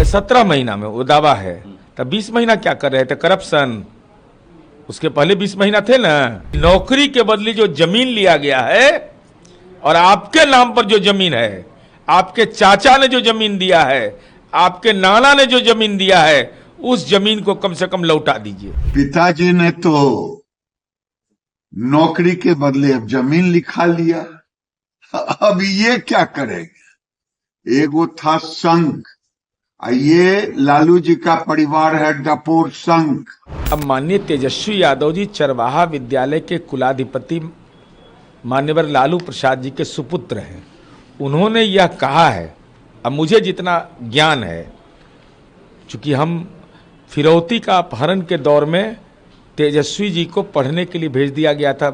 17 महीना में वो दावा है, तब 20 महीना क्या कर रहे थे? करप्शन। उसके पहले 20 महीना थे ना। नौकरी के बदले जो जमीन लिया गया है और आपके नाम पर जो जमीन है, आपके चाचा ने जो जमीन दिया है, आपके नाना ने जो जमीन दिया है, उस जमीन को कम से कम लौटा दीजिए। पिताजी ने तो नौकरी के बदले अब जमीन लिखा लिया, अब ये क्या करेंगे? एगो था संघ, ये लालू जी का परिवार है डपोर संघ। अब माननीय तेजस्वी यादव जी चरवाहा विद्यालय के कुलाधिपति मान्यवर लालू प्रसाद जी के सुपुत्र हैं। उन्होंने यह कहा है, अब मुझे जितना ज्ञान है, चूंकि हम फिरौती का अपहरण के दौर में तेजस्वी जी को पढ़ने के लिए भेज दिया गया था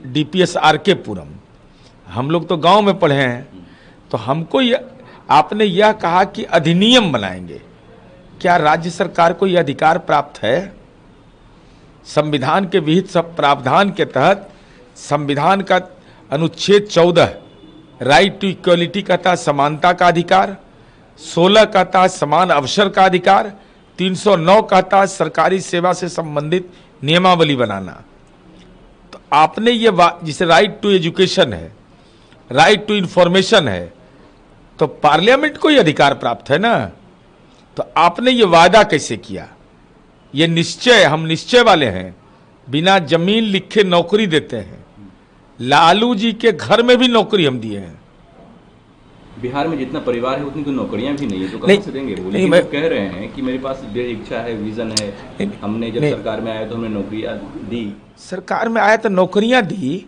डीपीएस आरके पुरम, हम लोग तो गांव में पढ़े हैं, तो हमको आपने यह कहा कि अधिनियम बनाएंगे। क्या राज्य सरकार को यह अधिकार प्राप्त है? संविधान के विहित सब प्रावधान के तहत संविधान का अनुच्छेद 14 राइट टू इक्वलिटी कहता है समानता का अधिकार, 16 कहता है समान अवसर का अधिकार, 309 कहता है सरकारी सेवा से संबंधित नियमावली बनाना। तो आपने ये जिसे राइट टू एजुकेशन है, राइट टू इंफॉर्मेशन है, तो पार्लियामेंट को ये अधिकार प्राप्त है ना। तो आपने ये वादा कैसे किया? ये निश्चय, हम निश्चय वाले हैं, बिना जमीन लिखे नौकरी देते हैं। लालू जी के घर में भी नौकरी हम दिए हैं। बिहार में जितना परिवार है उतनी तो नौकरियां भी नहीं है, तो कहां से देंगे वो? लेकिन वो कह रहे हैं कि मेरे पास इच्छा है, विजन है, हमने जब सरकार में आया तो हमने नौकरियां दी। सरकार में आया तो नौकरियां दी।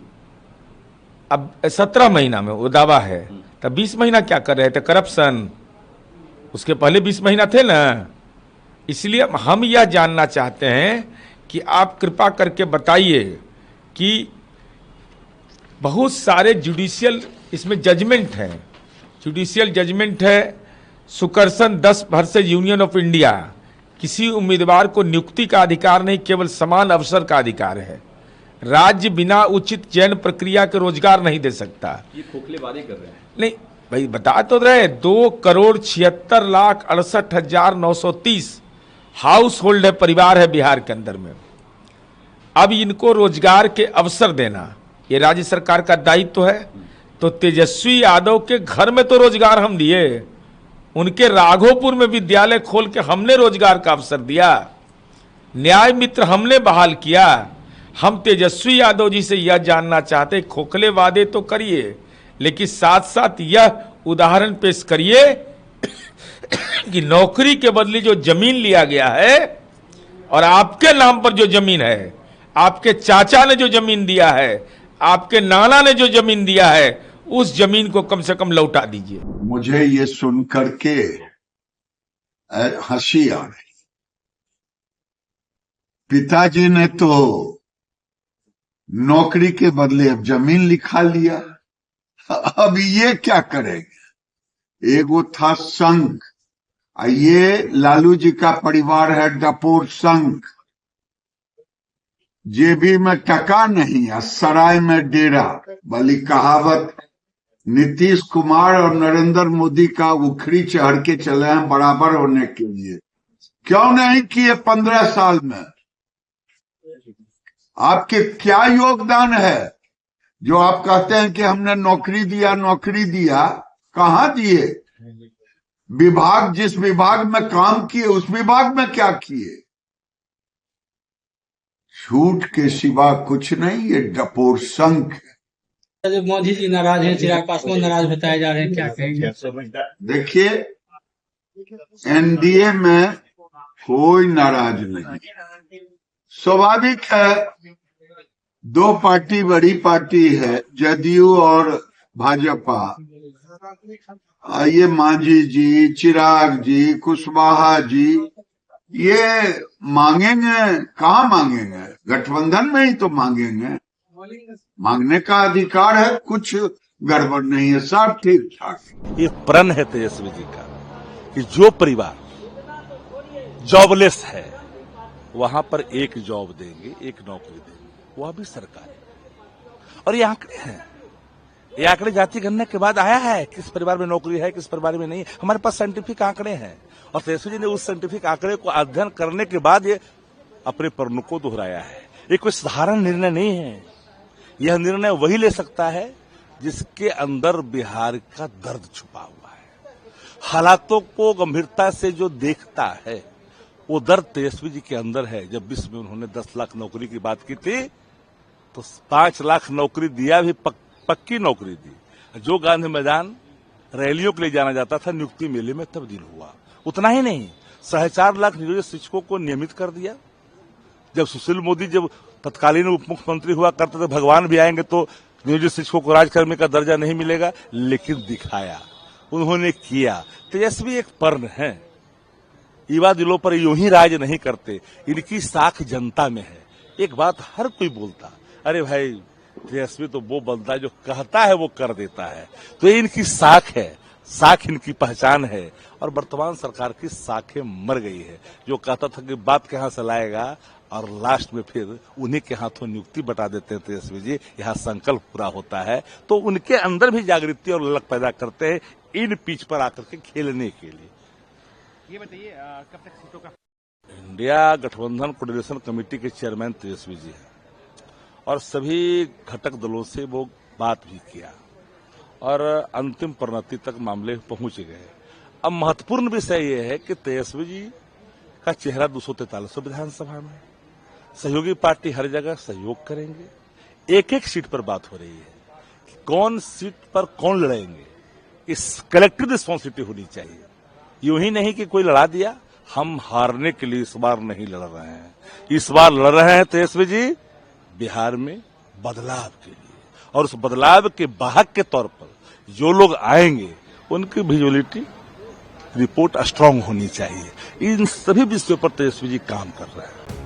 अब 17 महीना में वो दावा है, तब 20 महीना क्या कर रहे थे? करप्शन। उसके पहले 20 महीना थे ना। इसलिए हम यह जानना चाहते हैं कि आप कृपा करके बताइए कि बहुत सारे जुडिशियल इसमें जजमेंट हैं, जुडिशियल जजमेंट है। सुकर्सन 10 वर्सेज यूनियन ऑफ इंडिया, किसी उम्मीदवार को नियुक्ति का अधिकार नहीं, केवल समान अवसर का अधिकार है। राज्य बिना उचित चयन प्रक्रिया के रोजगार नहीं दे सकता। ये खोखले वादे कर रहे हैं। नहीं भाई, बता तो रहे, 2,76,68,930 हाउस होल्ड है, परिवार है बिहार के अंदर में। अब इनको रोजगार के अवसर देना ये राज्य सरकार का दायित्व है। तो तेजस्वी यादव के घर में तो रोजगार हम दिए, उनके राघोपुर में विद्यालय खोल के हमने रोजगार का अवसर दिया, न्याय मित्र हमने बहाल किया। हम तेजस्वी यादव जी से यह जानना चाहते, खोखले वादे तो करिए, लेकिन साथ साथ यह उदाहरण पेश करिए कि नौकरी के बदले जो जमीन लिया गया है और आपके नाम पर जो जमीन है, आपके चाचा ने जो जमीन दिया है, आपके नाना ने जो जमीन दिया है, उस जमीन को कम से कम लौटा दीजिए। मुझे ये सुन करके हंसी आ रही। पिताजी ने तो नौकरी के बदले अब जमीन लिखा लिया, अब ये क्या करेंगे? एगो था संघ, ये लालू जी का परिवार है डपोर संघ। जेबी में टका नहीं है, सराय में डेरा वाली कहावत नीतीश कुमार और नरेंद्र मोदी का उखड़ी चढ़ के चले हैं बराबर होने के लिए। क्यों नहीं किए 15 साल में? आपके क्या योगदान है जो आप कहते हैं कि हमने नौकरी दिया, नौकरी दिया? कहां दिए? विभाग, जिस विभाग में काम किए उस विभाग में क्या किए? झूठ के सिवा कुछ नहीं। ये डपोर संघ है। मोदी जी नाराज हैं, चिराग पासवान नाराज बताए जा रहे हैं, क्या कहेंगे? देखिए, एनडीए में कोई नाराज नहीं, स्वाभाविक है। 2 पार्टी बड़ी पार्टी है, जदयू और भाजपा। ये मांझी जी, चिराग जी, कुशवाहा जी ये मांगेंगे, कहाँ मांगेंगे? गठबंधन में ही तो मांगेंगे। मांगने का अधिकार है, कुछ गड़बड़ नहीं है, सब ठीक ठाक। ये प्रण है तेजस्वी जी का कि जो परिवार जॉबलेस है वहां पर एक जॉब देंगे, एक नौकरी देंगे, वह भी सरकारी। और ये आंकड़े हैं, ये आंकड़े जाति गणना के बाद आया है, किस परिवार में नौकरी है, किस परिवार में नहीं। हमारे पास साइंटिफिक आंकड़े हैं और तेजस्वी जी ने उस साइंटिफिक आंकड़े को अध्ययन करने के बाद ये अपने प्रश्नों को दोहराया है। ये कोई साधारण निर्णय नहीं है। यह निर्णय वही ले सकता है जिसके अंदर बिहार का दर्द छुपा हुआ है, हालातों को गंभीरता से जो देखता है। वो दर्द तेजस्वी जी के अंदर है। जब विश्व में उन्होंने 10 लाख नौकरी की बात की थी तो 5 लाख नौकरी दिया भी, पक्की नौकरी दी। जो गांधी मैदान रैलियों के लिए जाना जाता था नियुक्ति मेले में तब्दील हुआ। उतना ही नहीं, 4.5 लाख नियोजित शिक्षकों को नियमित कर दिया। जब सुशील मोदी जब तत्कालीन उप मुख्यमंत्री हुआ करते थे, भगवान भी आएंगे तो नियोजित शिक्षकों को राजकर्मी का दर्जा नहीं मिलेगा, लेकिन दिखाया, उन्होंने किया। तेजस्वी एक पर्ण है, युवा दिलों पर यूं ही राज नहीं करते, इनकी साख जनता में है। एक बात हर कोई बोलता, अरे भाई तेजस्वी तो वो बंदा जो कहता है वो कर देता है। तो ये इनकी साख है, साख इनकी पहचान है। और वर्तमान सरकार की साखें मर गई है। जो कहता था कि बात कहां से लाएगा और लास्ट में फिर उन्हीं के हाथों नियुक्ति बता देते हैं तेजस्वी जी। यहाँ संकल्प पूरा होता है तो उनके अंदर भी जागृति और ललक पैदा करते हैं इन पिच पर आकर के खेलने के लिए। ये बताइए कब तक सीटों का? इंडिया गठबंधन कोऑर्डिनेशन कमेटी के चेयरमैन तेजस्वी जी हैं और सभी घटक दलों से वो बात भी किया और अंतिम परिणति तक मामले पहुंच गए। अब महत्वपूर्ण विषय यह है कि तेजस्वी जी का चेहरा 243 विधानसभा में, सहयोगी पार्टी हर जगह सहयोग करेंगे। एक एक सीट पर बात हो रही है कि कौन सीट पर कौन लड़ेंगे, इस कलेक्टिव रिस्पॉन्सिबिलिटी होनी चाहिए। यूं ही नहीं कि कोई लड़ा दिया। हम हारने के लिए इस बार नहीं लड़ रहे हैं, इस बार लड़ रहे हैं तेजस्वी जी बिहार में बदलाव के लिए। और उस बदलाव के वाहक के तौर पर जो लोग आएंगे उनकी विजुअलिटी रिपोर्ट स्ट्रांग होनी चाहिए। इन सभी विषयों पर तेजस्वी जी काम कर रहे हैं।